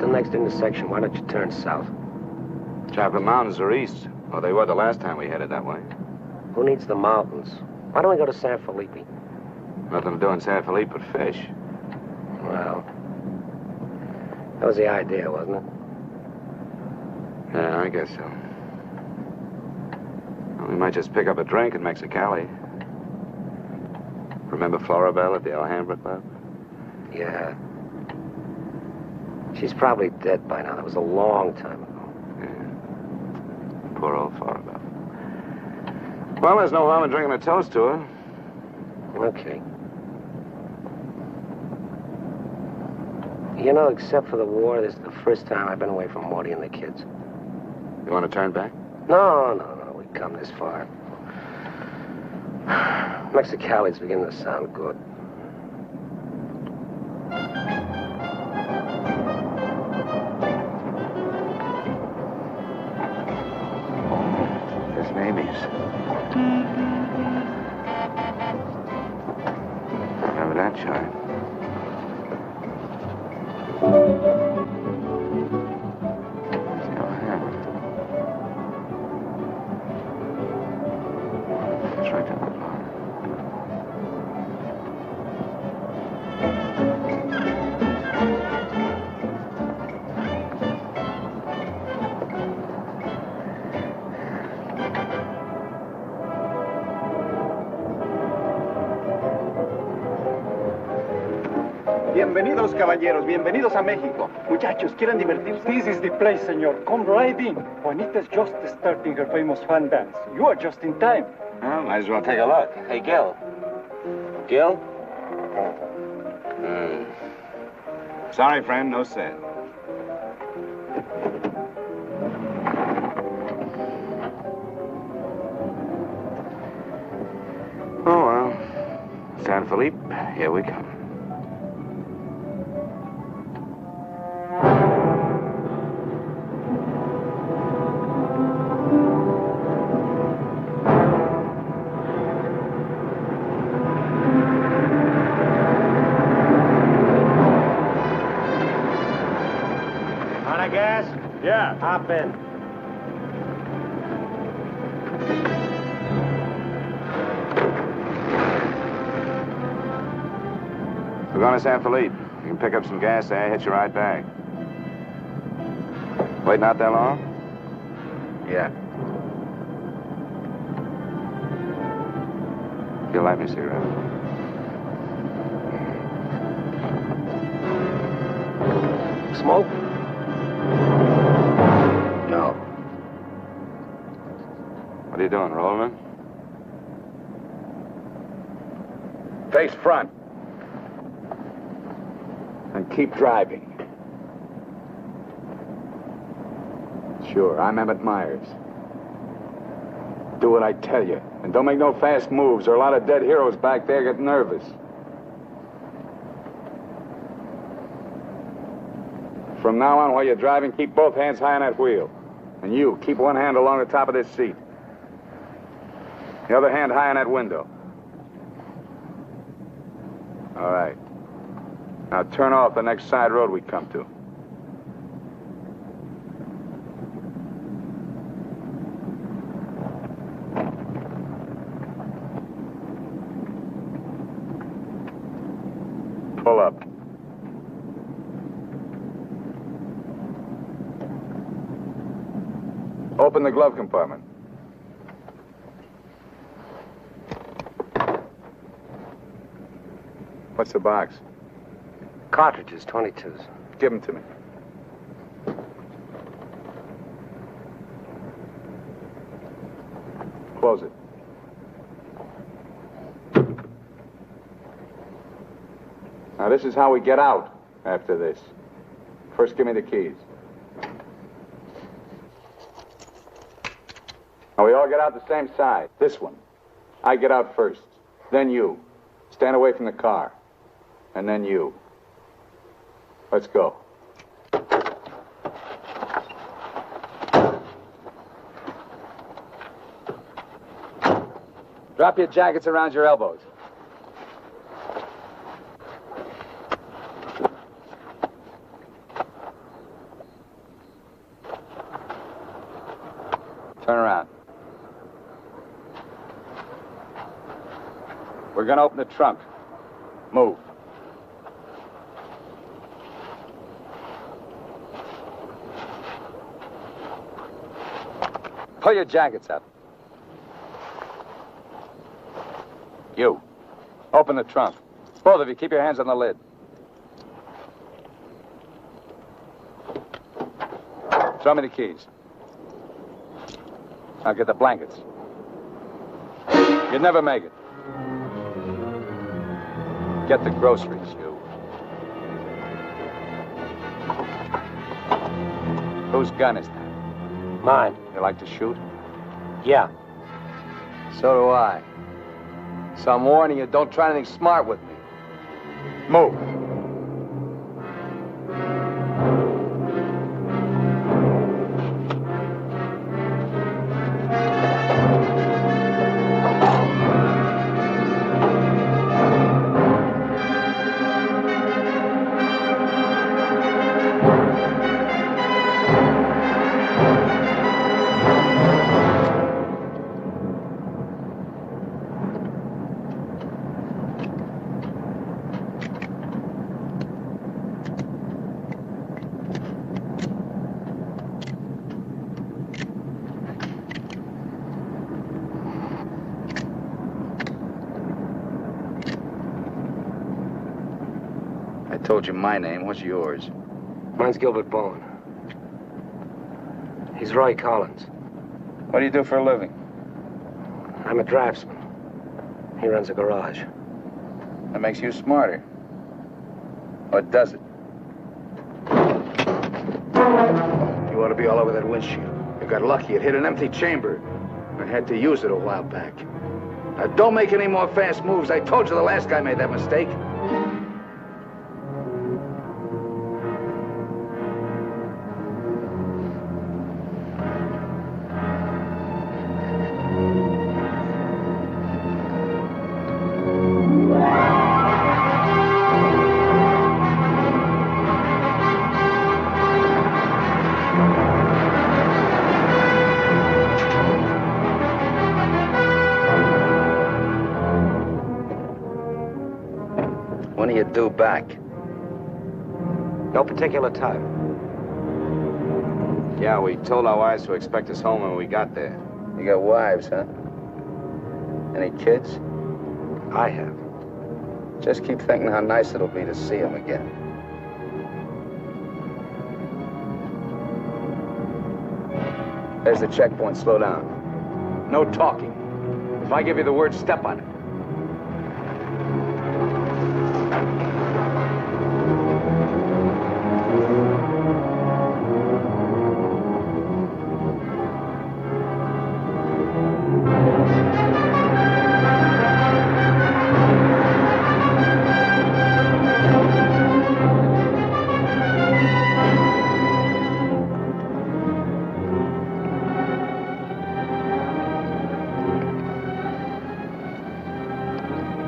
next intersection. Why don't you turn south? Chocolate Mountains are east. Well, they were the last time we headed that way. Who needs the mountains? Why don't we go to San Felipe? Nothing to do in San Felipe but fish. Well, that was the idea, wasn't it? Yeah, I guess so. Well, we might just pick up a drink in Mexicali. Remember Floribel at the Alhambra Club? Yeah. She's probably dead by now. That was a long time ago. Yeah. Poor old Floribel. Well, there's no harm in drinking a toast to her. Okay. You know, except for the war, this is the first time I've been away from Morty and the kids. You want to turn back? No. We've come this far. Mexicali's beginning to sound good. There's Mamie's. Remember that chime? It's right down the block. Bienvenidos, caballeros. Bienvenidos a México. Muchachos, ¿quieren divertirse? This is the place, senor. Come right in. Juanita's just starting her famous fan dance. You are just in time. Well, might as well take a look. Hey, Gil. Gil? Sorry, friend, no sale. Oh, well. San Felipe, here we come. Yeah. Hop in. We're going to San Felipe. You can pick up some gas there, hitch a ride back. Waiting out that long? Yeah. You'll light me a cigarette. Smoke? No. What are you doing, rolling? Face front. And keep driving. Sure, I'm Emmett Myers. Do what I tell you. And don't make no fast moves, or a lot of dead heroes back there get nervous. From now on, while you're driving, keep both hands high on that wheel. And you, keep one hand along the top of this seat. The other hand high on that window. All right. Now turn off the next side road we come to. Pull up. Open the glove compartment. What's the box? Cartridges, 22s. Give them to me. Close it. Now, this is how we get out after this. First, give me the keys. Now, we all get out the same side. This one. I get out first. Then you. Stand away from the car. And then you. Let's go. Drop your jackets around your elbows. We're gonna open the trunk. Move. Pull your jackets up. You. Open the trunk. Both of you, keep your hands on the lid. Throw me the keys. I'll get the blankets. You'd never make it. Get the groceries, you. Whose gun is that? Mine. You like to shoot? Yeah. So do I. So I'm warning you, don't try anything smart with me. Move. I told you my name. What's yours? Mine's Gilbert Bowen. He's Roy Collins. What do you do for a living? I'm a draftsman. He runs a garage. That makes you smarter. Or does it? You ought to be all over that windshield. You got lucky. It hit an empty chamber. I had to use it a while back. Now, don't make any more fast moves. I told you the last guy made that mistake. When are you due back? No particular time. Yeah, we told our wives to expect us home when we got there. You got wives, huh? Any kids? I have. Just keep thinking how nice it'll be to see them again. There's the checkpoint. Slow down. No talking. If I give you the word, step on it.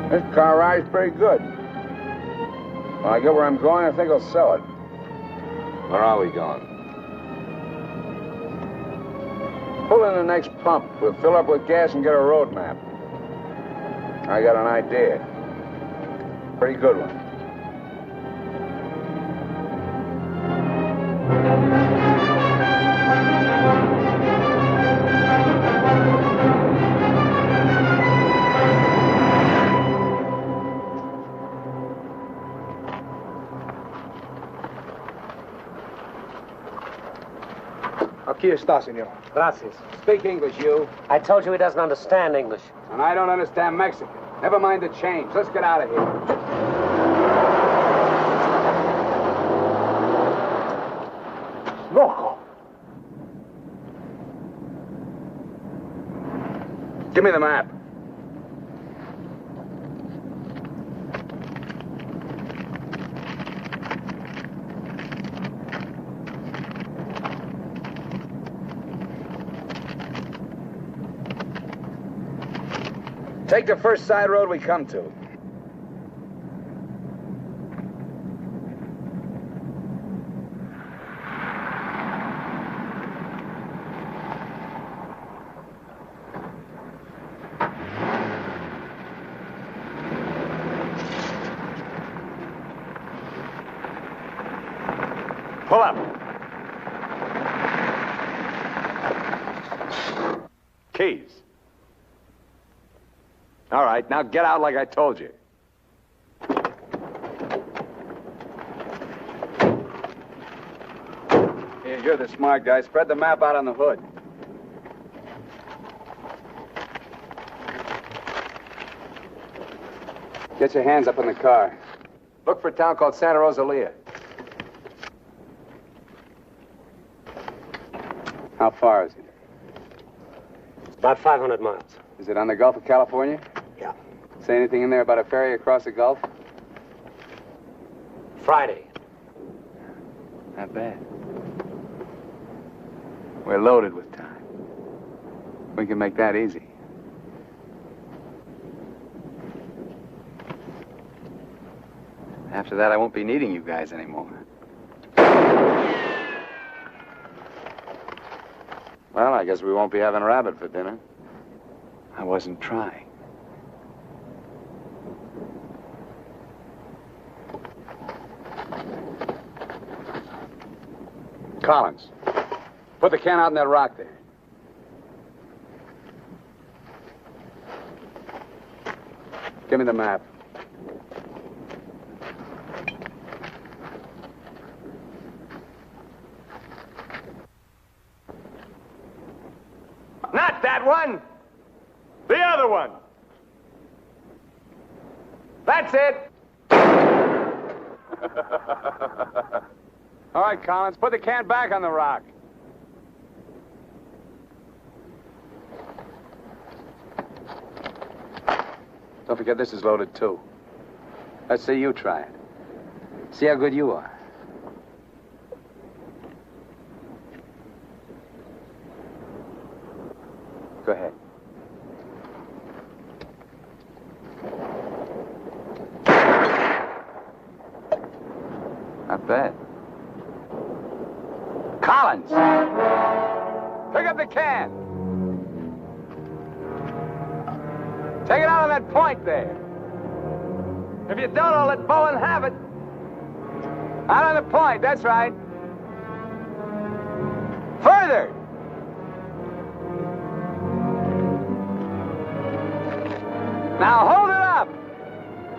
This car ride's pretty good. When I get where I'm going, I think I'll sell it. Where are we going? Pull in the next pump. We'll fill up with gas and get a road map. I got an idea. Pretty good one. Aquí está, señor. Gracias. Speak English, you. I told you he doesn't understand English. And I don't understand Mexican. Never mind the change. Let's get out of here. Loco. Give me the map. Take the first side road we come to. Pull up. Keys. All right, now get out like I told you. Here, you're the smart guy. Spread the map out on the hood. Get your hands up in the car. Look for a town called Santa Rosalia. How far is it? About 500 miles. Is it on the Gulf of California? Yeah. Say anything in there about a ferry across the Gulf? Friday. Not bad. We're loaded with time. We can make that easy. After that, I won't be needing you guys anymore. Well, I guess we won't be having rabbit for dinner. I wasn't trying. Collins, put the can out in that rock there. Give me the map. Not that one! The other one! That's it! All right, Collins, put the can back on the rock. Don't forget this is loaded, too. Let's see you try it. See how good you are. Go ahead. Not bad. Collins! Pick up the can! Take it out on that point there. If you don't, I'll let Bowen have it. Out on the point, that's right. Further! Now hold it up!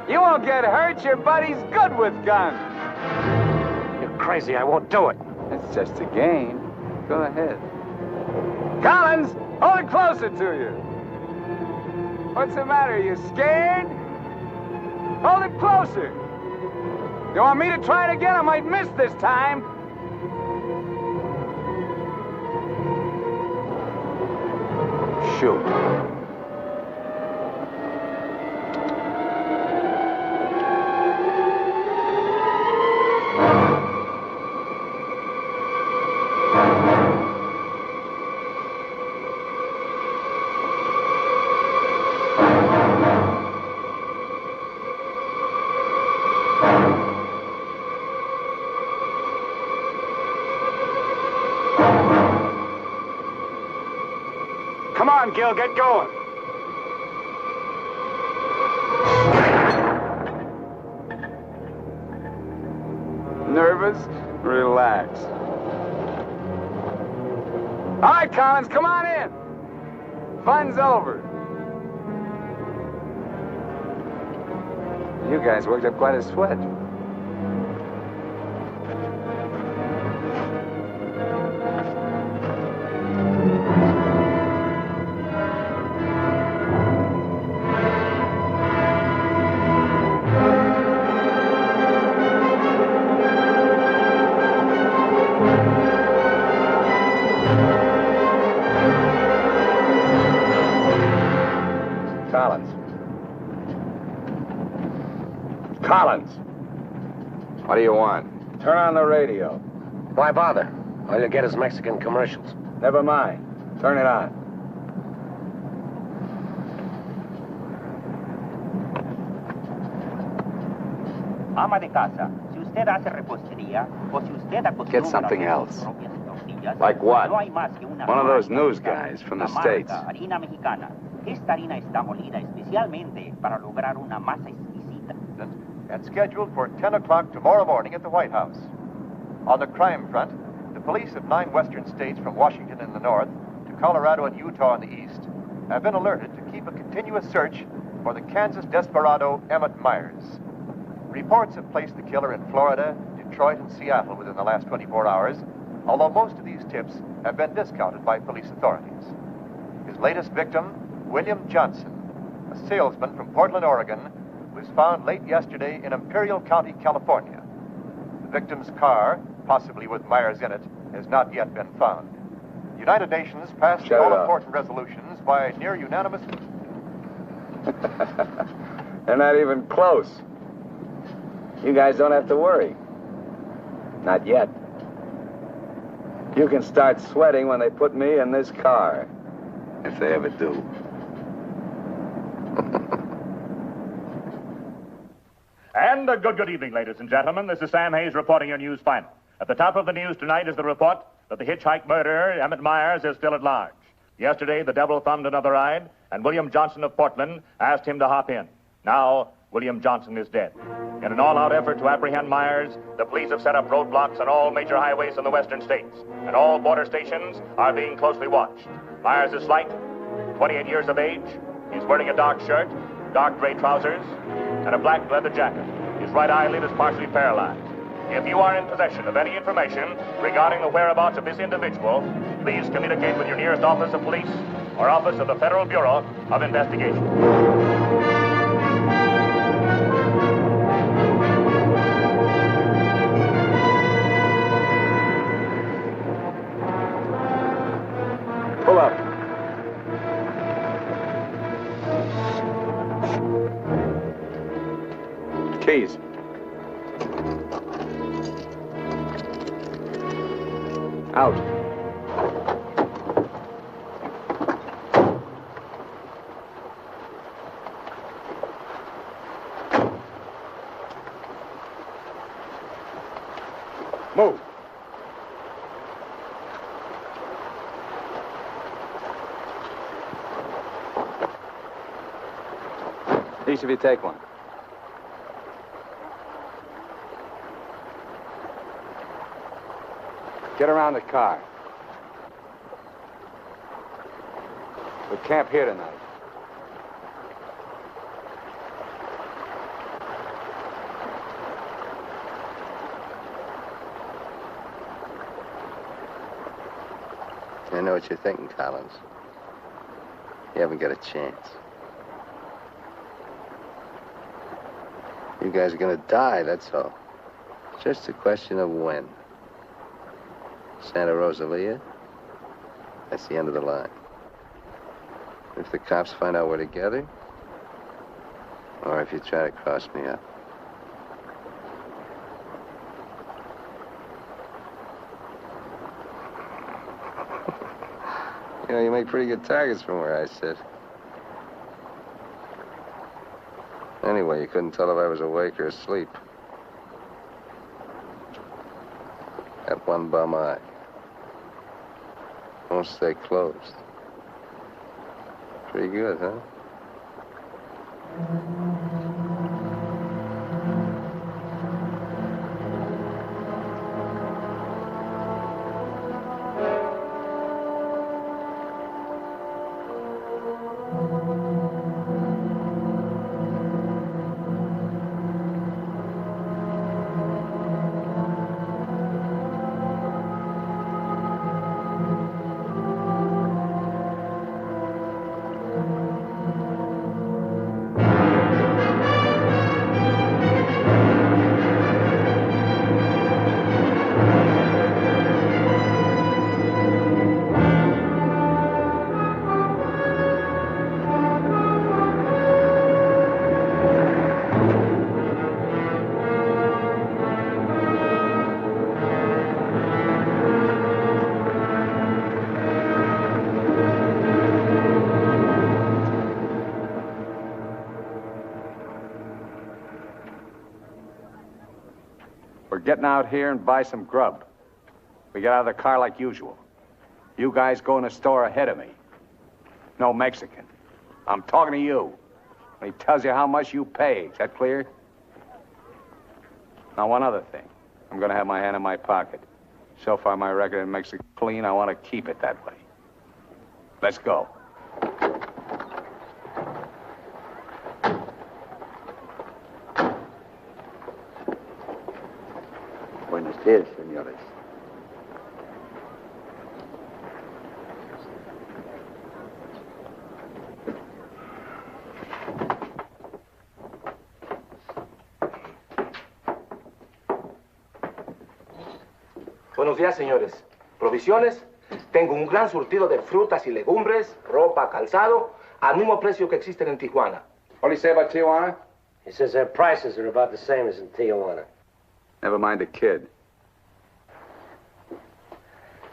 You won't get hurt. Your buddy's good with guns. You're crazy. I won't do it. It's just a game. Go ahead. Collins, hold it closer to you. What's the matter? You scared? Hold it closer. You want me to try it again? I might miss this time. Shoot. Come on, Gil, get going. Nervous? Relax. All right, Collins, come on in. Fun's over. You guys worked up quite a sweat. Collins. What do you want? Turn on the radio. Why bother? All you'll get is Mexican commercials. Never mind. Turn it on. Ama de casa, si usted hace repostería o si usted acostumbra Get something a else. sus propias tortillas, Like what? no hay más que una One of those sola news marca, guys from the la States. marca harina mexicana. Esta harina está molida especialmente para lograr una masa exquisita. That's scheduled for 10 o'clock tomorrow morning at the White House. On the crime front, the police of 9 western states from Washington in the north to Colorado and Utah in the east have been alerted to keep a continuous search for the Kansas desperado Emmett Myers. Reports have placed the killer in Florida, Detroit, and Seattle within the last 24 hours, although most of these tips have been discounted by police authorities. His latest victim, William Johnson, a salesman from Portland, Oregon, was found late yesterday in Imperial County, California. The victim's car, possibly with Myers in it, has not yet been found. The United Nations passed the all-important resolutions by near unanimous... They're not even close. You guys don't have to worry. Not yet. You can start sweating when they put me in this car. If they ever do. And a good evening, ladies and gentlemen. This is Sam Hayes reporting your news final. At the top of the news tonight is the report that the Hitch Hike murderer, Emmett Myers, is still at large. Yesterday, the devil thumbed another ride, and William Johnson of Portland asked him to hop in. Now, William Johnson is dead. In an all-out effort to apprehend Myers, the police have set up roadblocks on all major highways in the western states, and all border stations are being closely watched. Myers is slight, 28 years of age. He's wearing a dark shirt, dark gray trousers, and a black leather jacket. His right eyelid is partially paralyzed. If you are in possession of any information regarding the whereabouts of this individual, please communicate with your nearest office of police or office of the Federal Bureau of Investigation. Pull up. Keys. Out. Move. Each of you take one. Get around the car. We'll camp here tonight. I know what you're thinking, Collins. You haven't got a chance. You guys are gonna die, that's all. Just a question of when. Santa Rosalia, that's the end of the line. If the cops find out we're together, or if you try to cross me up. You know, you make pretty good targets from where I sit. Anyway, you couldn't tell if I was awake or asleep. Got one bum eye. Won't stay closed. Pretty good, huh? We're getting out here and buy some grub. We get out of the car like usual. You guys go in the store ahead of me. No Mexican. I'm talking to you. And he tells you how much you pay. Is that clear? Now, one other thing. I'm gonna have my hand in my pocket. So far, my record makes it clean. I want to keep it that way. Let's go. Buenos días, señores. Buenos días, señores. ¿Provisiones? Tengo un gran surtido de frutas y legumbres, ropa, calzado, al mismo precio que existen en Tijuana. What do you say about Tijuana? He says their prices are about the same as in Tijuana. Never mind the kid.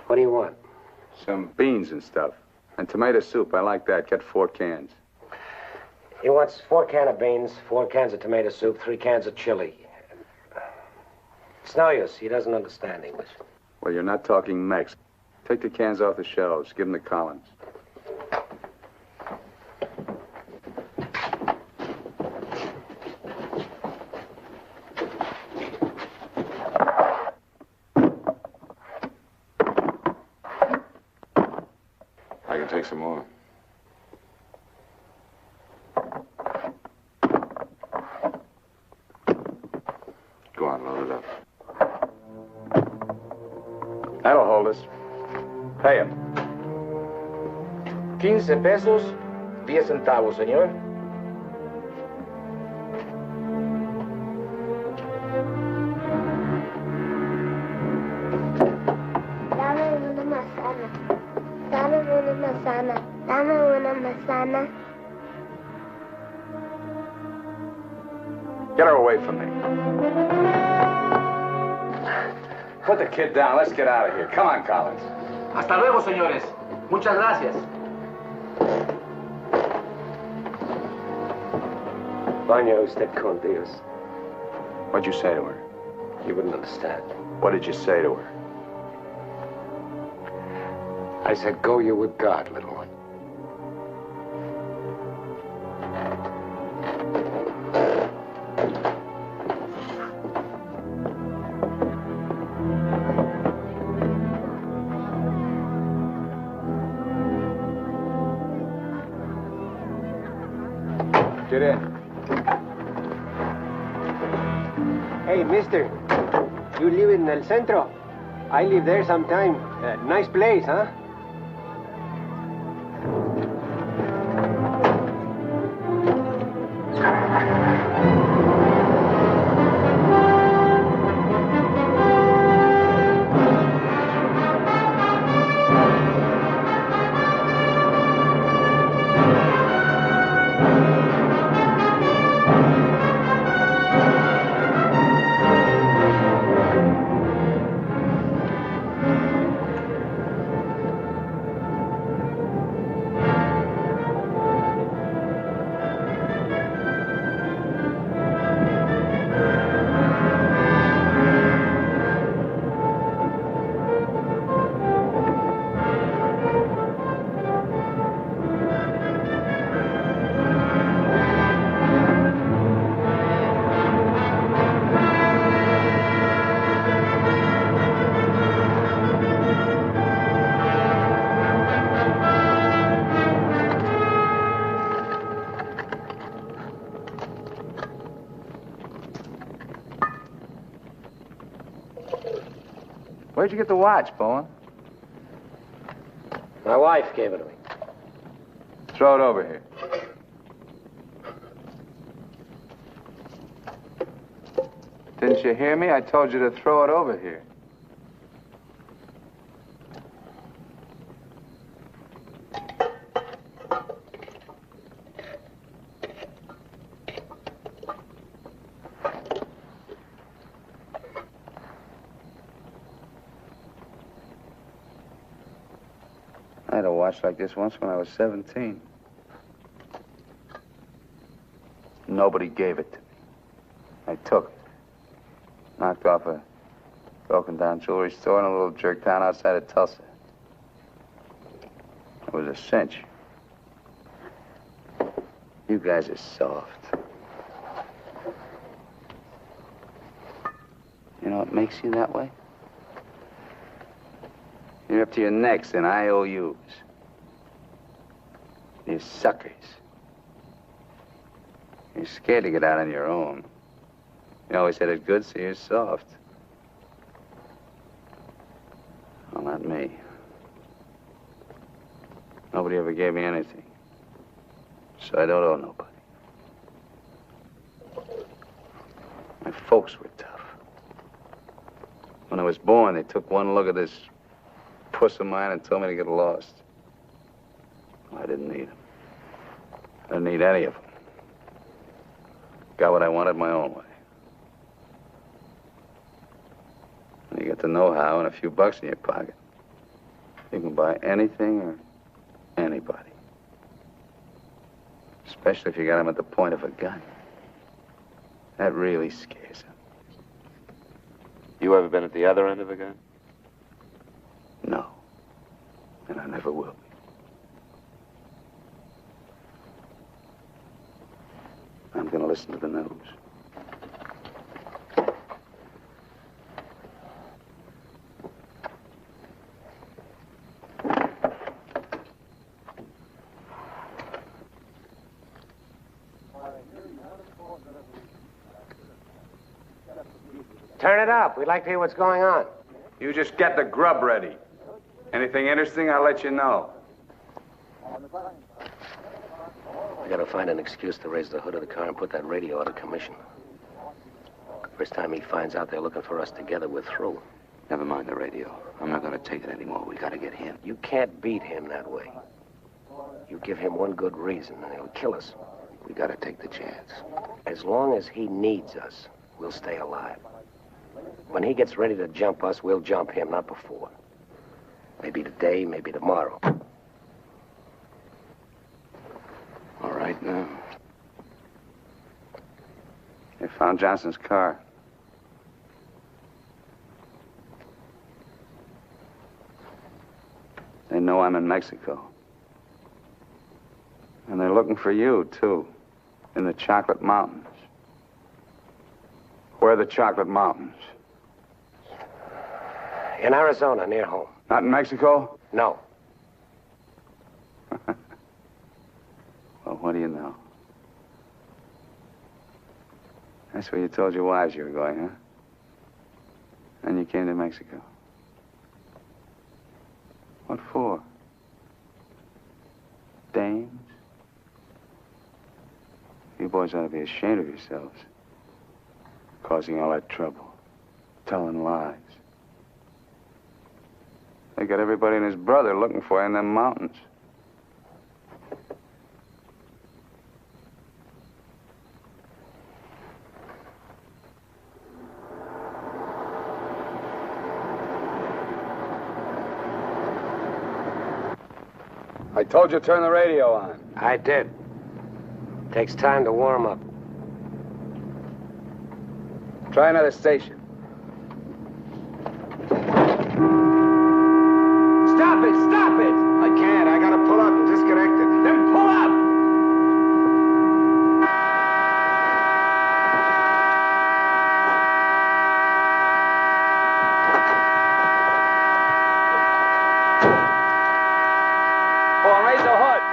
What do you want? Some beans and stuff. And tomato soup. I like that. Get 4 cans. He wants 4 cans of beans, 4 cans of tomato soup, 3 cans of chili. It's no use. He doesn't understand English. Well, you're not talking Mex. Take the cans off the shelves. Give them to Collins. I can take some more. Go on, load it up. That'll hold us. Pay him. 15 pesos, 10 centavos, señor. Dame una manzana. Dame una manzana. Dame una manzana. Get her away from me. Put the kid down. Let's get out of here. Come on, Collins. Hasta luego, señores. Muchas gracias. Vaya usted con Dios. What'd you say to her? You wouldn't understand. What did you say to her? I said, go you with God, little one. Get in. Hey, mister. You live in El Centro? I live there sometime. Nice place, huh? Where'd you get the watch, Bowen? My wife gave it to me. Throw it over here. Didn't you hear me? I told you to throw it over here. I had a watch like this once when I was 17. Nobody gave it to me. I took it. Knocked off a broken-down jewelry store in a little jerk town outside of Tulsa. It was a cinch. You guys are soft. You know, know what makes you that way? You're up to your necks in IOUs. You're suckers. You're scared to get out on your own. You always had it good, so you're soft. Well, not me. Nobody ever gave me anything. So I don't owe nobody. My folks were tough. When I was born, they took one look at this puss of mine and told me to get lost. Well, I didn't need them. I didn't need any of them. Got what I wanted my own way. When you get the know-how and a few bucks in your pocket, you can buy anything or anybody. Especially if you got them at the point of a gun. That really scares them. You ever been at the other end of a gun? No. And I never will be. I'm going to listen to the news. Turn it up. We'd like to hear what's going on. You just get the grub ready. Anything interesting, I'll let you know. We gotta find an excuse to raise the hood of the car and put that radio out of commission. First time he finds out they're looking for us together, we're through. Never mind the radio. I'm not going to take it anymore. We got to get him. You can't beat him that way. You give him one good reason, and he'll kill us. We got to take the chance. As long as he needs us, we'll stay alive. When he gets ready to jump us, we'll jump him, not before. Maybe today, maybe tomorrow. All right, now. They found Johnson's car. They know I'm in Mexico. And they're looking for you, too, in the Chocolate Mountains. Where are the Chocolate Mountains? In Arizona, near home. Not in Mexico? No. Well, what do you know? That's where you told your wives you were going, huh? And you came to Mexico. What for? Dames? You boys ought to be ashamed of yourselves. Causing all that trouble. Telling lies. They got everybody and his brother looking for you in them mountains. I told you to turn the radio on. I did. Takes time to warm up. Try another station. Stop it! Stop it! I can't. I gotta pull up and disconnect it. Then pull up! Go on, raise the hood.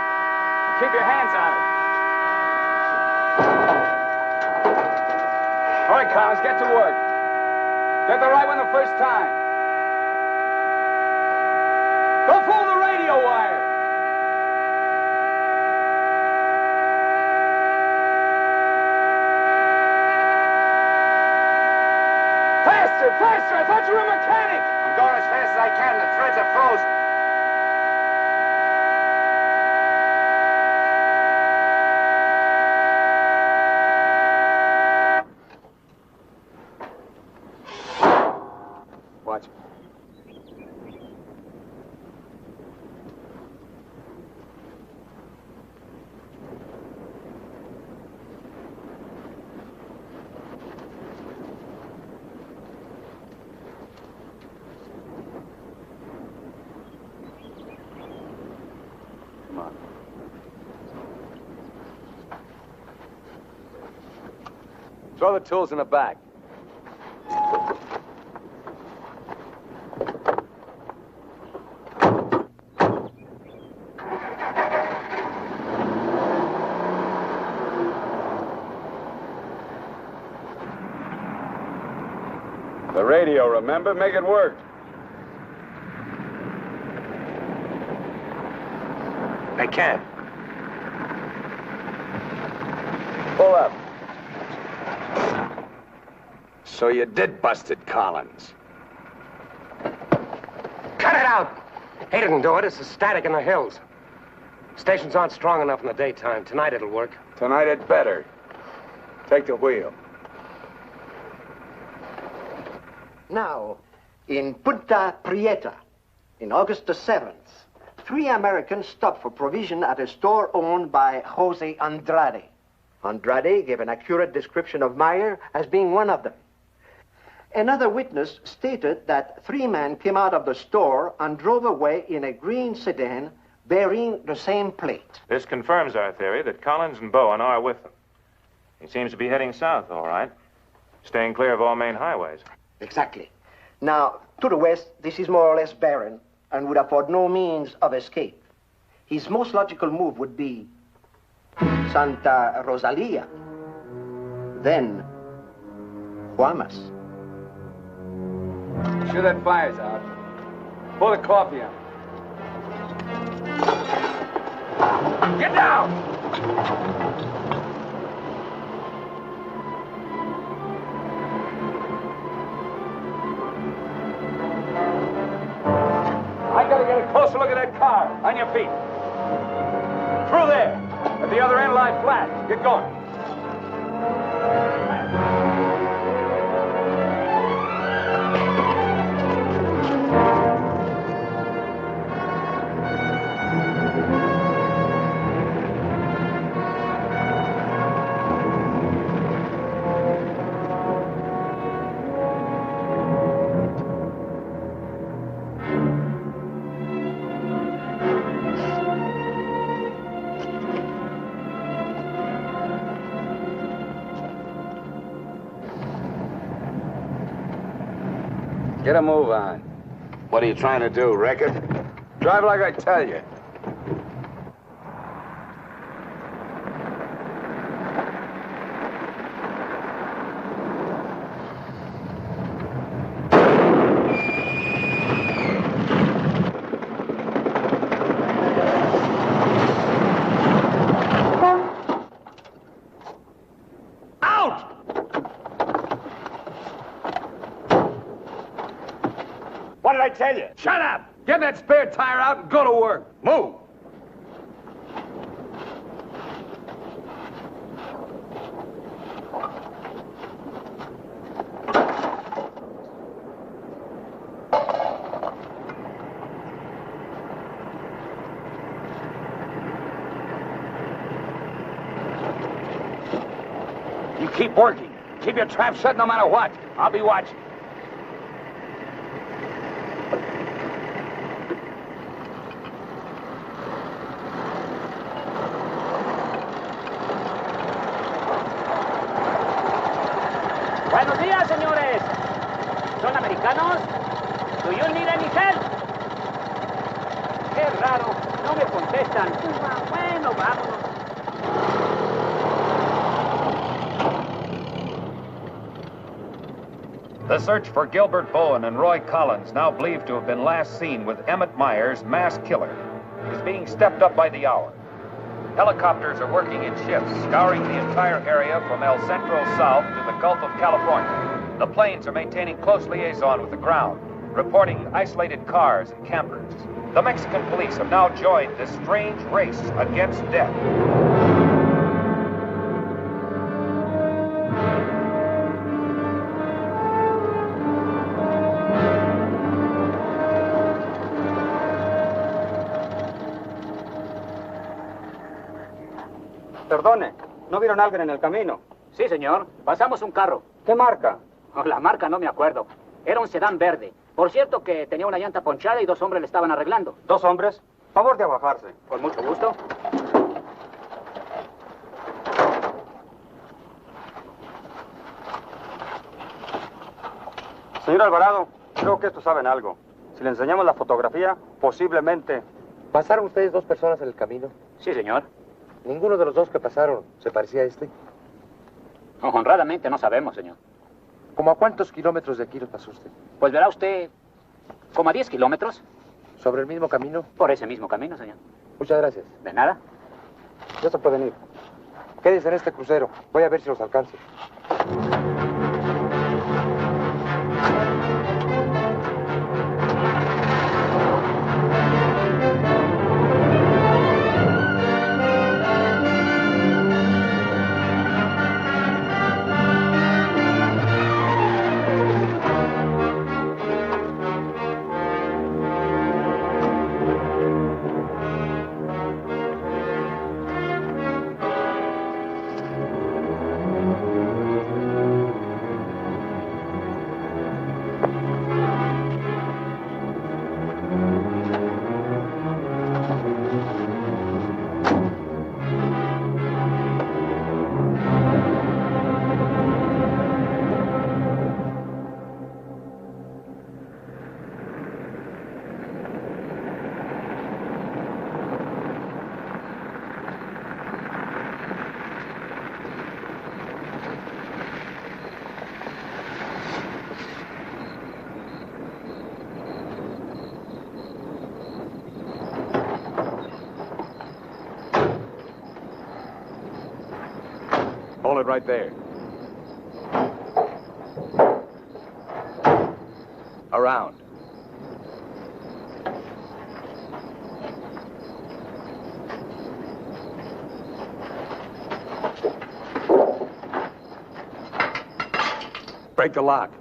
Keep your hands on it. All right, Collins, get to work. Get the right one the first time. Don't fool the radio wire. Faster, faster! I thought you were a mechanic. I'm going as fast as I can. The threads are frozen. Watch it. Come on. Throw the tools in the back. The radio, remember? Make it work. They can't. Pull up. So you did bust it, Collins. Cut it out! He didn't do it. It's the static in the hills. Stations aren't strong enough in the daytime. Tonight it'll work. Tonight it better. Take the wheel. Now, in Punta Prieta, in August the 7th, 3 Americans stopped for provision at a store owned by Jose Andrade. Andrade gave an accurate description of Meyer as being one of them. Another witness stated that 3 men came out of the store and drove away in a green sedan bearing the same plate. This confirms our theory that Collins and Bowen are with them. He seems to be heading south, all right. Staying clear of all main highways. Exactly. Now, to the west, this is more or less barren and would afford no means of escape. His most logical move would be Santa Rosalia, then Guamas. Sure that fire's out. Pull the coffee out. Get down! I gotta get a closer look at that car. On your feet. Through there. At the other end, lie flat. Get going. Get a move on. What are you trying to do, wreck it? Drive like I tell you. What did I tell you? Shut up! Get that spare tire out and go to work. Move! You keep working. Keep your trap shut no matter what. I'll be watching. Buenos días, señores. ¿Son americanos? Do you need any help? Qué raro, no me contestan. Bueno, vámonos. The search for Gilbert Bowen and Roy Collins, now believed to have been last seen with Emmett Myers, mass killer, is being stepped up by the hour. Helicopters are working in shifts, scouring the entire area from El Centro south to the Gulf of California. The planes are maintaining close liaison with the ground, reporting isolated cars and campers. The Mexican police have now joined this strange race against death. Perdone, ¿no vieron a alguien en el camino? Sí, señor. Pasamos un carro. ¿Qué marca? Oh, la marca no me acuerdo. Era un sedán verde. Por cierto que tenía una llanta ponchada y 2 hombres le estaban arreglando. ¿2 hombres? Favor de abajarse. Con mucho gusto. Señor Alvarado, creo que estos saben algo. Si le enseñamos la fotografía, posiblemente... ¿Pasaron ustedes 2 personas en el camino? Sí, señor. ¿Ninguno de los 2 que pasaron se parecía a este? Honradamente no sabemos, señor. ¿Cómo a cuántos kilómetros de aquí lo pasó usted? Pues verá usted, como a 10 kilómetros. ¿Sobre el mismo camino? Por ese mismo camino, señor. Muchas gracias. De nada. Ya se pueden ir. Quédense en este crucero. Voy a ver si los alcanzo. Hold it right there. Around. Break the lock.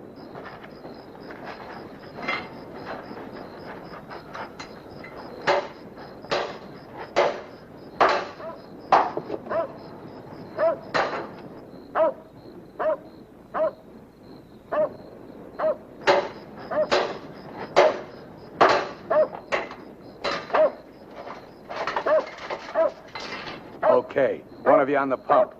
Okay, one of you on the pump.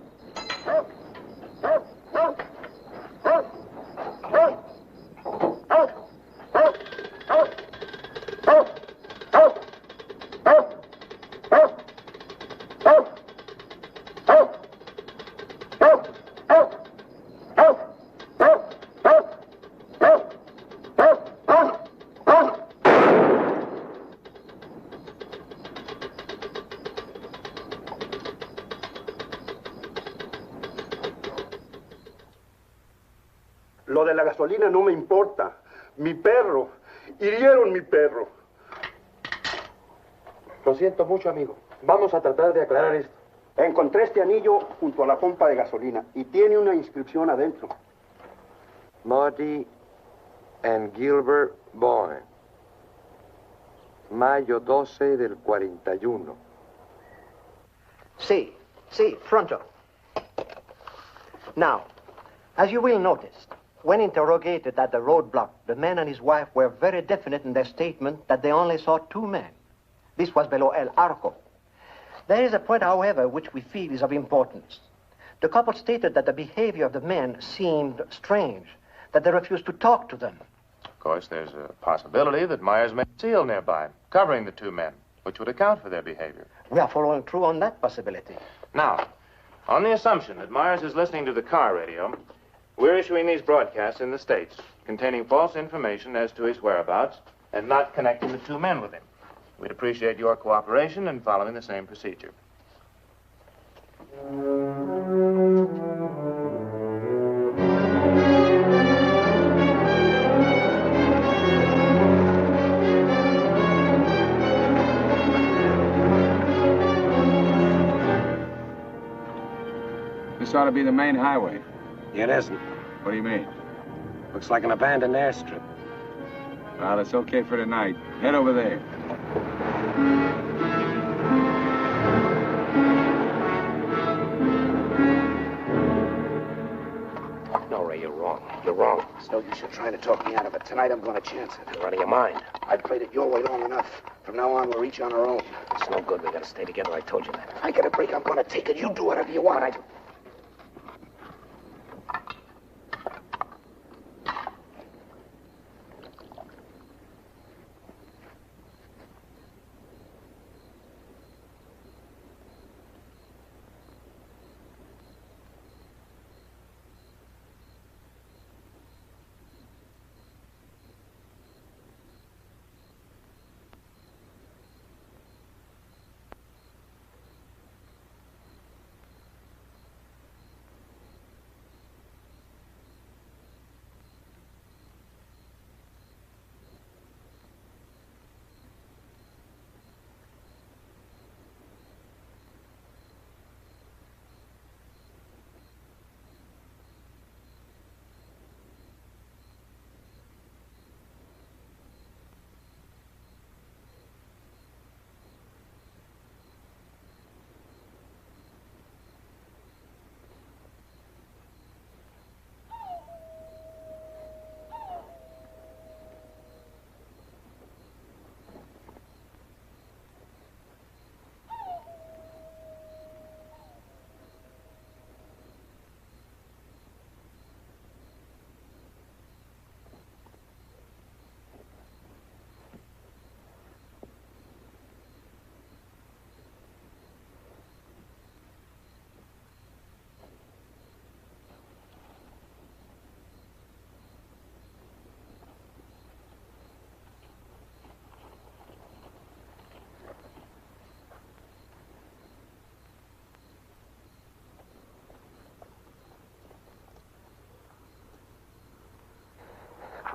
Lo de la gasolina no me importa. Mi perro. Hirieron mi perro. Lo siento mucho, amigo. Vamos a tratar de aclarar esto. Encontré este anillo junto a la pompa de gasolina y tiene una inscripción adentro. Marty and Gilbert Bowen. Mayo 12 del 41. Sí, pronto. Now, as you will notice, when interrogated at the roadblock, the man and his wife were very definite in their statement that they only saw two men. This was below El Arco. There is a point, however, which we feel is of importance. The couple stated that the behavior of the men seemed strange, that they refused to talk to them. Of course, there's a possibility that Myers may seal nearby, covering the two men, which would account for their behavior. We are following through on that possibility. Now, on the assumption that Myers is listening to the car radio, we're issuing these broadcasts in the States, containing false information as to his whereabouts and not connecting the two men with him. We'd appreciate your cooperation in following the same procedure. This ought to be the main highway. It isn't. What do you mean? Looks like an abandoned airstrip. Well, it's okay for tonight. Head over there. No, Ray, you're wrong. You're wrong. It's no use you trying to talk me out of it. Tonight I'm going to chance it. You're out of your mind. I've played it your way long enough. From now on, we're each on our own. It's no good. We gotta stay together. I told you that. If I get a break, I'm going to take it. You do whatever you want.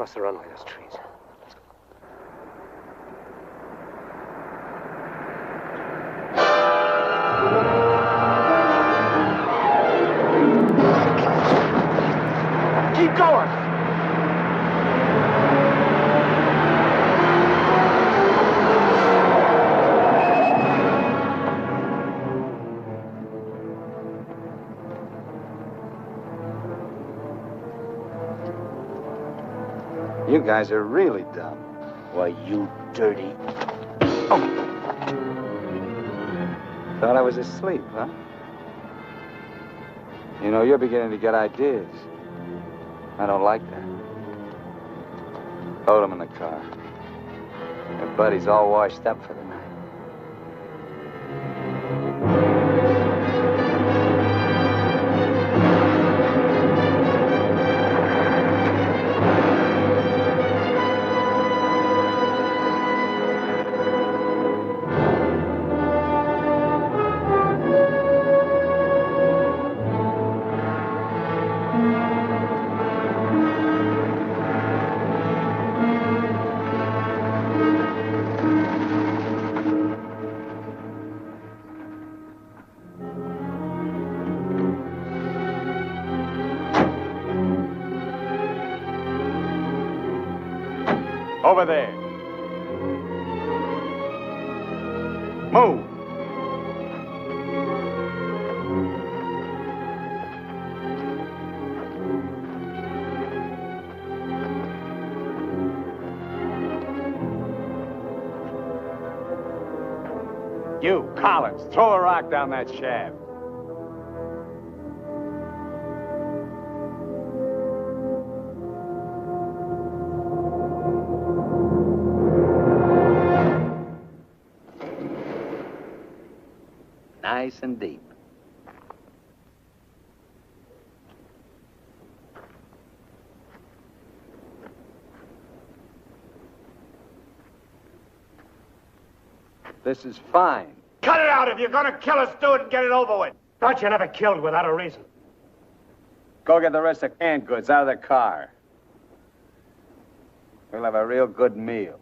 across the runway, those trees. Keep going! You guys are really dumb. Why, you dirty... Thought I was asleep, huh? You know, you're beginning to get ideas. I don't like that. Hold him in the car. Your buddy's all washed up for the night. Over there. Move. You, Collins, throw a rock down that shaft. Nice and deep. This is fine. Cut it out! If you're gonna kill us, do it and get it over with. Thought you never killed without a reason. Go get the rest of canned goods out of the car. We'll have a real good meal.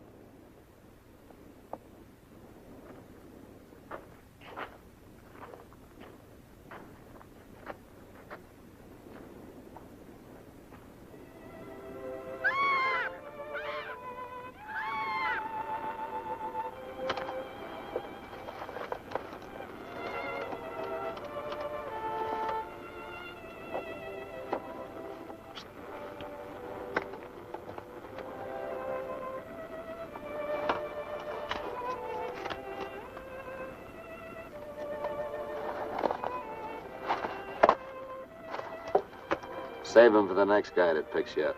Save him for the next guy that picks you up.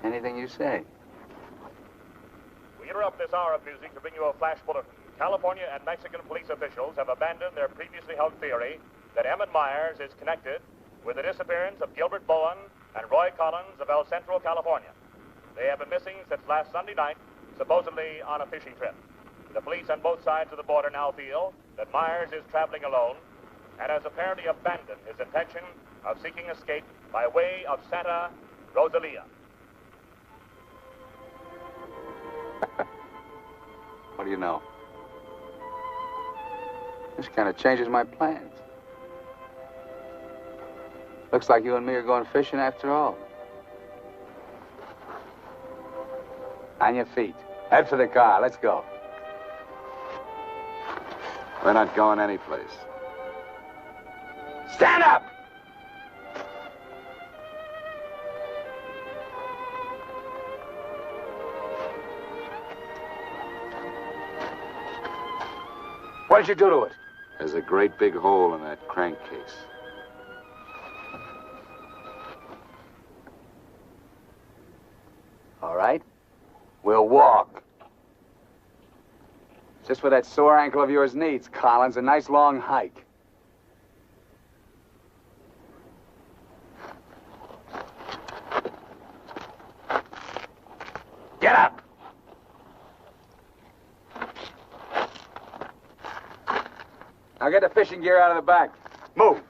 Anything you say. We interrupt this hour of music to bring you a flash bulletin. California and Mexican police officials have abandoned their previously held theory that Emmett Myers is connected with the disappearance of Gilbert Bowen and Roy Collins of El Centro, California. They have been missing since last Sunday night, supposedly on a fishing trip. The police on both sides of the border now feel that Myers is traveling alone and has apparently abandoned his intention of seeking escape by way of Santa Rosalia. What do you know? This kind of changes my plans. Looks like you and me are going fishing after all. On your feet. Head for the car. Let's go. We're not going anyplace. Stand up! What did you do to it? There's a great big hole in that crankcase. All right. We'll walk. Just what that sore ankle of yours needs, Collins. A nice long hike. Get up! Now get the fishing gear out of the back. Move.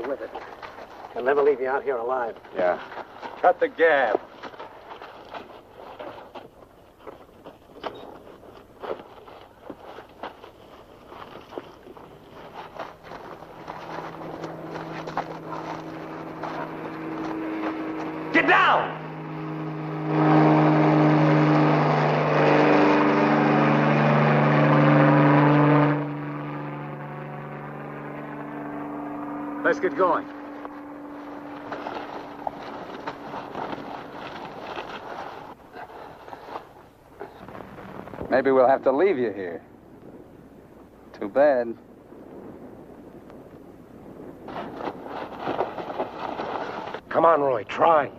with it. They'll never leave you out here alive. Yeah. Cut the gab. Get down! Let's get going. Maybe we'll have to leave you here. Too bad. Come on, Roy, try.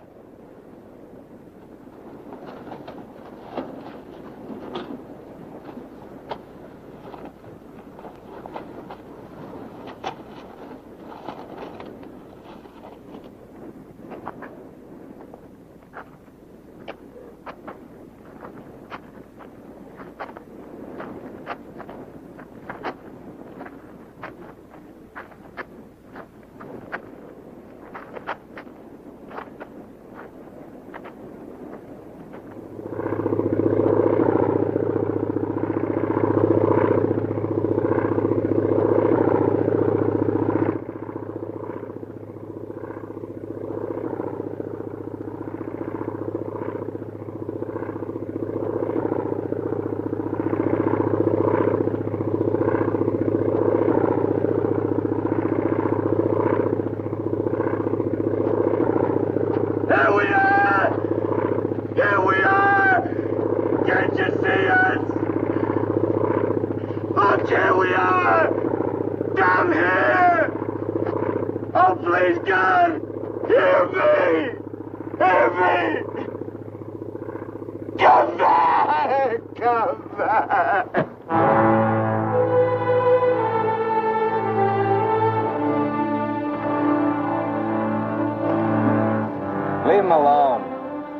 Leave him alone.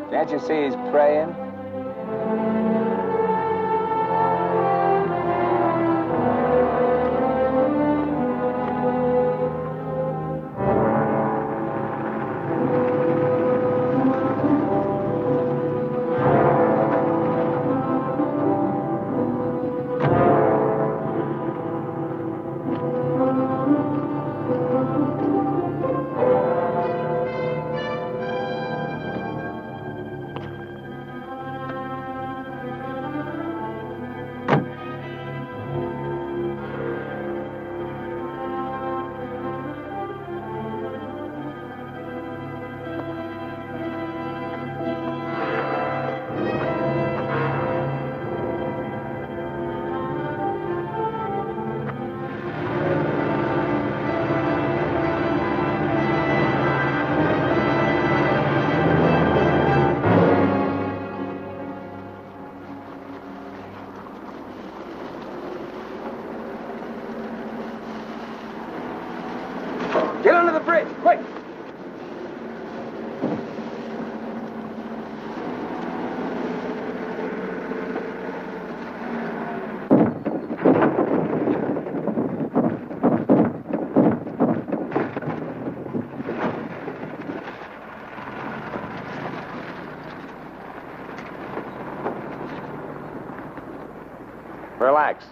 Can't you see he's praying? Get under the bridge, quick! Relax.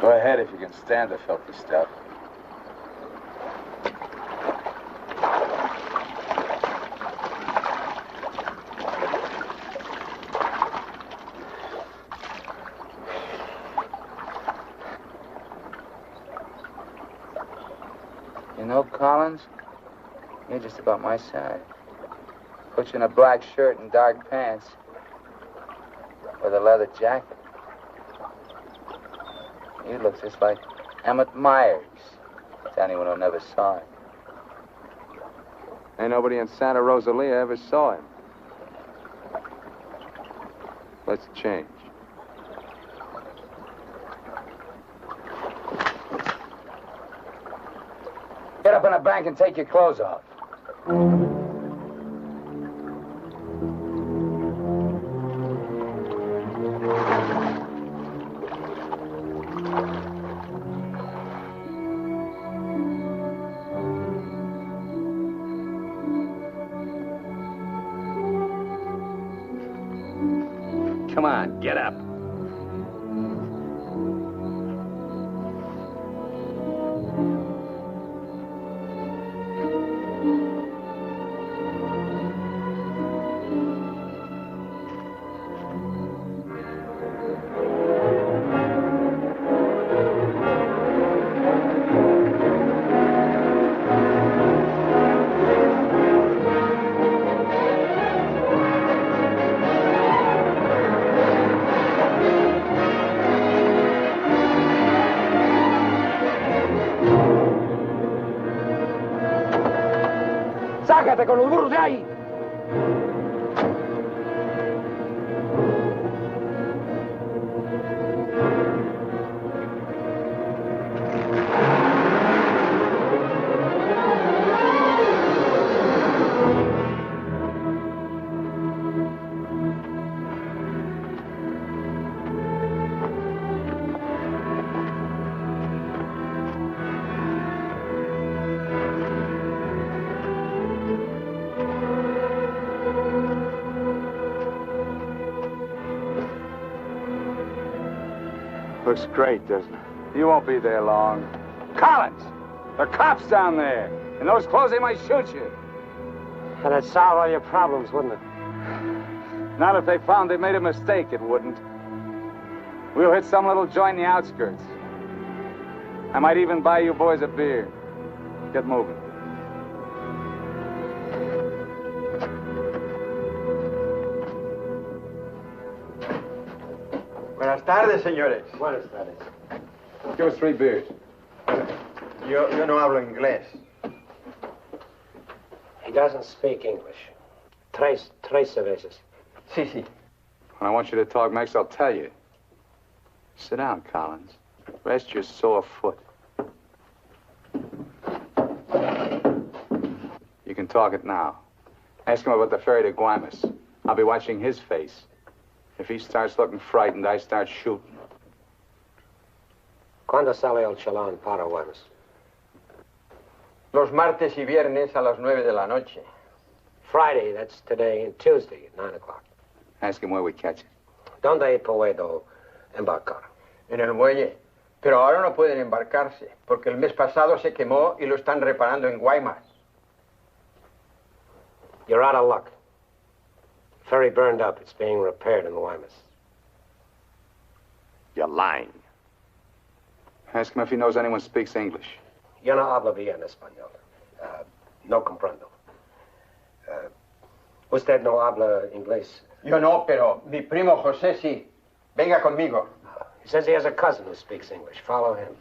Go ahead if you can stand the filthy stuff. You know, Collins, you're just about my size. Put you in a black shirt and dark pants with a leather jacket. You look just like Emmett Myers, to anyone who never saw him. Ain't nobody in Santa Rosalia ever saw him. Let's change. Get up in a bank and take your clothes off. Come on, get up. ¡Sácate con los burros de ahí! Looks great, doesn't it? You won't be there long. Collins! There are cops down there. In those clothes, they might shoot you. That'd solve all your problems, wouldn't it? Not if they found they made a mistake, it wouldn't. We'll hit some little joint in the outskirts. I might even buy you boys a beer. Get moving. Buenas tardes, señores. Buenas tardes. Give us 3 beers. Yo no hablo inglés. He doesn't speak English. Tres cervezas. Sí, sí. When I want you to talk Mex, I'll tell you. Sit down, Collins. Rest your sore foot. You can talk it now. Ask him about the ferry to Guaymas. I'll be watching his face. If he starts looking frightened, I start shooting. ¿Cuándo sale el chalán para Guaymas? Los martes y viernes a las 9 de la noche. Friday, that's today, and Tuesday at 9 o'clock. Ask him where we catch it. ¿Dónde puedo embarcar? En el muelle. Pero ahora no pueden embarcarse, porque el mes pasado se quemó y lo están reparando en Guaymas. You're out of luck. Ferry burned up. It's being repaired in Guaymas. You're lying. Ask him if he knows anyone speaks English. Yo no hablo bien español. No comprendo. Usted no habla inglés. Yo no, pero mi primo José sí. Venga conmigo. He says he has a cousin who speaks English. Follow him.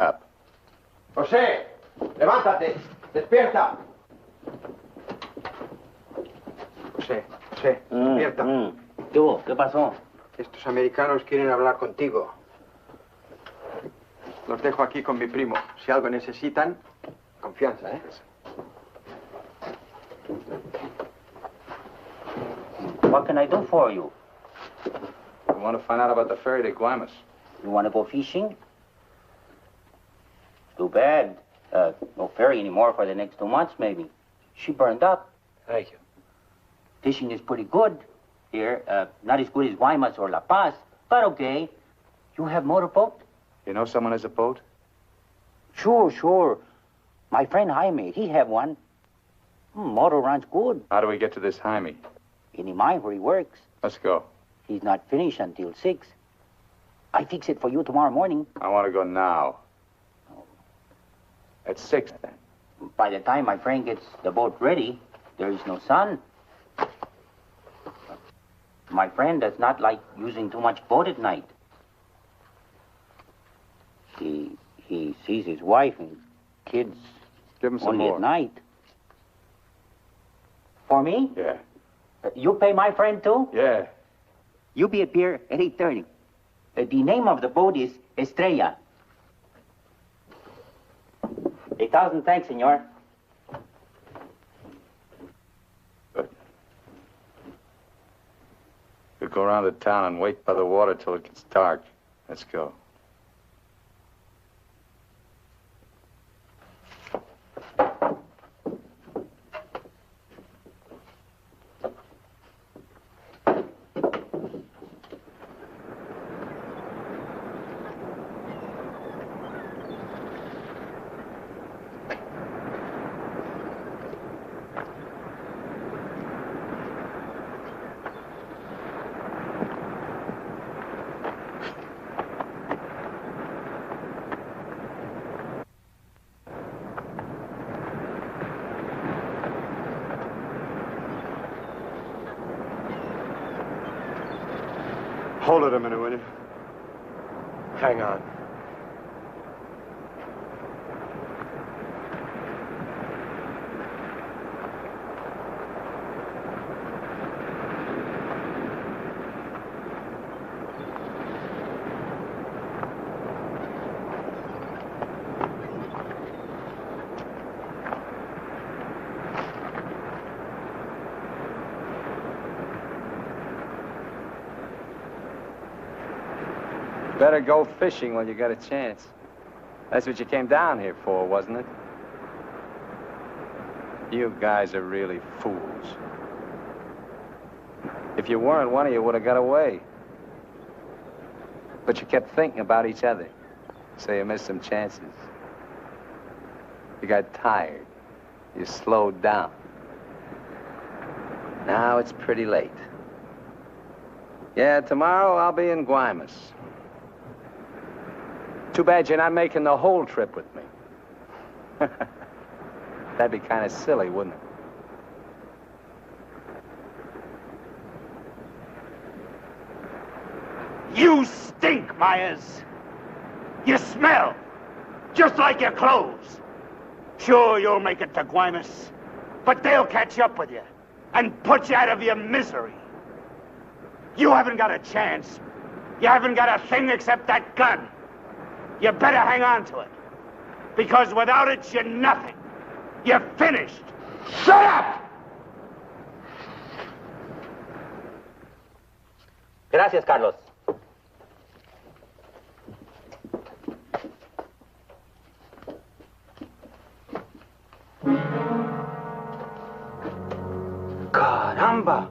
Up. José, levántate. Despierta. José, despierta. ¿Qué pasó? Estos americanos quieren hablar contigo. Los dejo aquí con mi primo. Si algo necesitan, confianza, ¿eh? What can I do for you? We want to find out about the ferry to Guaymas. You want to go fishing? Too bad. No ferry anymore for the next 2 months, maybe. She burned up. Thank you. Fishing is pretty good here. Not as good as Guaymas or La Paz, but okay. You have motorboat? You know someone has a boat? Sure. My friend Jaime, he have one. Motor runs good. How do we get to this Jaime? In the mine where he works. Let's go. He's not finished until 6. I fix it for you tomorrow morning. I want to go now. At 6, then. By the time my friend gets the boat ready, there is no sun. My friend does not like using too much boat at night. He sees his wife and kids Give him some only more. at night. For me? Yeah. You pay my friend too? Yeah. You be at pier at 8:30. The name of the boat is Estrella. 1,000 thanks, senor. We'll go around the town and wait by the water till it gets dark. Let's go. Hold it a minute, will you? Hang on. Better go fishing when you got a chance. That's what you came down here for, wasn't it? You guys are really fools. If you weren't, one of you would have got away. But you kept thinking about each other, so you missed some chances. You got tired. You slowed down. Now it's pretty late. Yeah, tomorrow I'll be in Guaymas. Too bad you're not making the whole trip with me. That'd be kind of silly, wouldn't it? You stink, Myers. You smell, just like your clothes. Sure, you'll make it to Guaymas, but they'll catch up with you and put you out of your misery. You haven't got a chance. You haven't got a thing except that gun. You better hang on to it, because without it, you're nothing. You're finished. Shut up! Gracias, Carlos. Caramba.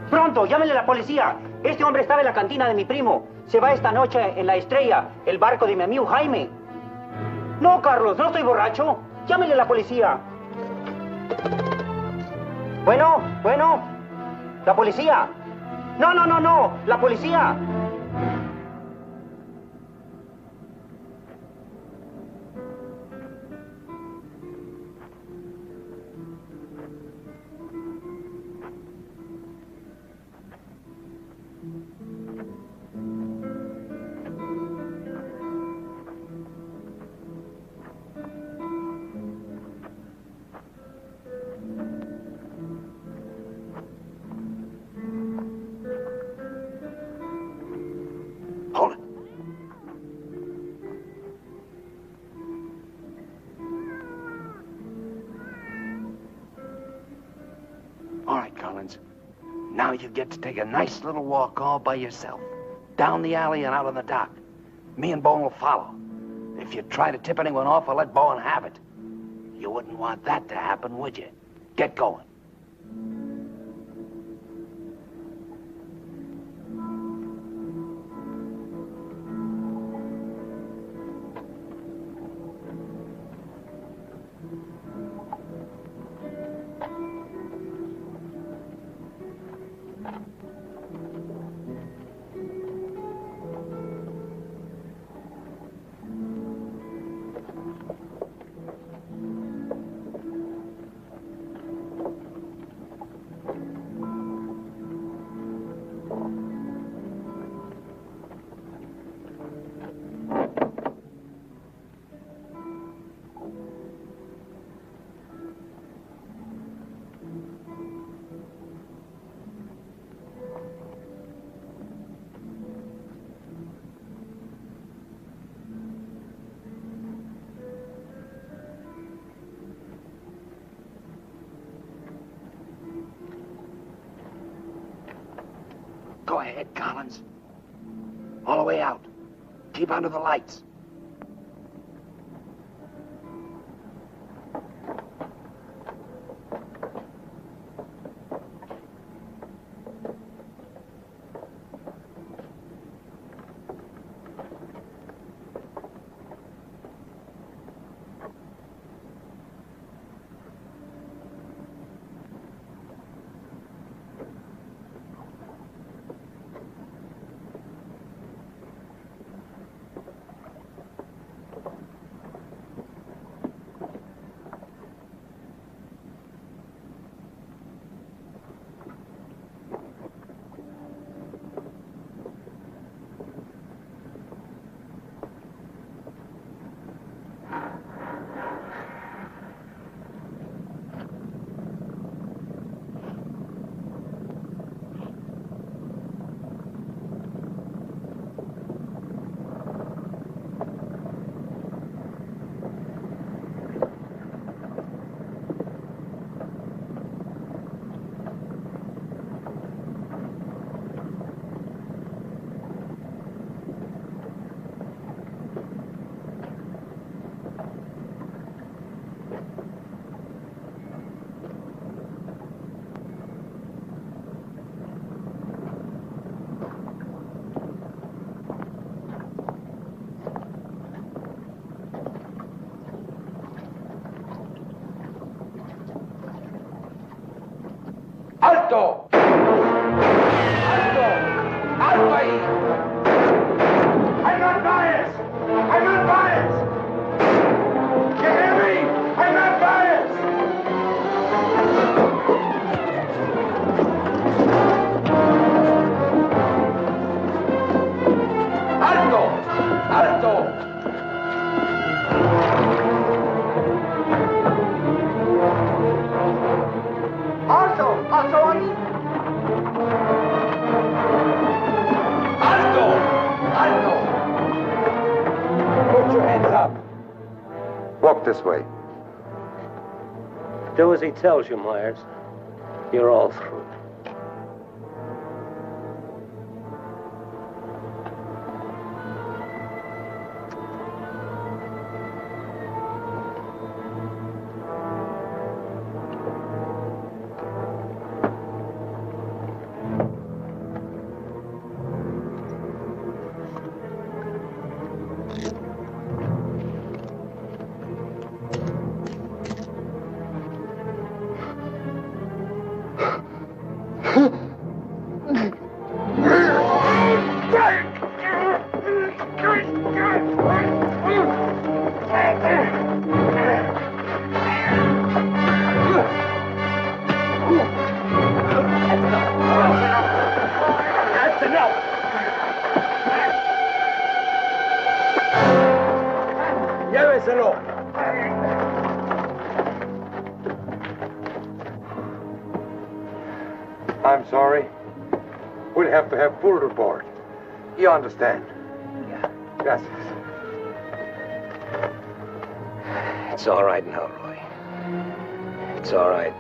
Pronto, llámenle a la policía. Este hombre estaba en la cantina de mi primo. Se va esta noche en la Estrella, el barco de mi amigo Jaime. No, Carlos, no estoy borracho. Llámenle a la policía. Bueno, la policía. No, la policía. All right, Collins. Now you get to take a nice little walk all by yourself. Down the alley and out on the dock. Me and Bowen will follow. If you try to tip anyone off, I'll let Bowen have it. You wouldn't want that to happen, would you? Get going. Go ahead, Collins. All the way out. Keep under the lights. ¡Alto! ¡Alto! ¡Alto ahí! I'm not biased! I'm not biased! You hear me? I'm not biased! ¡Alto! ¡Alto! Also ahí. ¡Alto! ¡Alto! Put your hands up. Walk this way. Do as he tells you, Myers. You're all through. Lléveselo. I'm sorry. We'll have to have full report. You understand? Yeah. Gracias. It's all right now, Roy. It's all right.